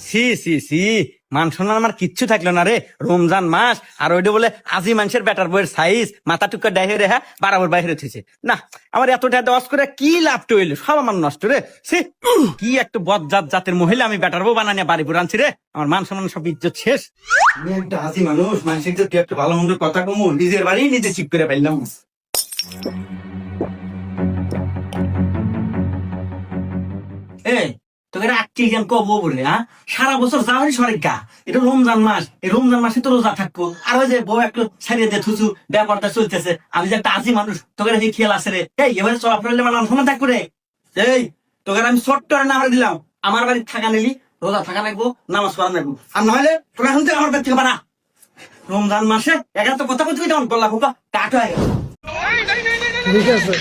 C C C, মান সম্মান আমার কিচ্ছু থাকলো না রে। রমজান মাস আর ওইটা বলে আজি মানুষের বেটার বইয়ের সাইজ মাথা টুকা ডাইহে রে, হ্যাঁ বারাবর বাইরে থইছে না। আমার এতটা দশ করে কি লাভটা হইলো, সব আমার নষ্ট রে। সি, কি একটা বদজাত জাতের মহিলা আমি বেটার বউ বানানিয়া বাড়ি পুরানছি আনছি রে। আমার মান সম্মান সব ইজ্জত শেষ। আমি একটা আজি মানুষ, মানুষের যদি একটু ভালো মন্দ কথা কমু, নিজের বাড়ি নিজে চিপ করে পাইলাম। এই তোকে রাখছি কেন কবো বলে, হ্যাঁ সারা বছর যাওয়ারই সরেগা, এটা রমজান মাস, এই রমজান মাসে তো রোজা থাকবো। আর ওই যে বউ একটু ছাড়িয়ে দিয়ে থুচু ব্যাপারটা চলতেছে, আমি যে একটা আজি মানুষ, তোকে কি খেয়াল আছে রে? এই এবারে চলা ফেললে আমার সময় থাকবো রে। এই তোকে আমি ছোট্ট না হারে দিলাম, আমার বাড়ি থাকা নিলি, রোজা থাকা লাগবো, নামাজ পড়া লাগবো, আর নইলে তোকে এখন থেকে আমার বাড়ি থেকে বাড়া। রমজান মাসে এগারো তো কথা বলতে তখন বললাম কাঠ হয়ে গেল। ঠিক আছে।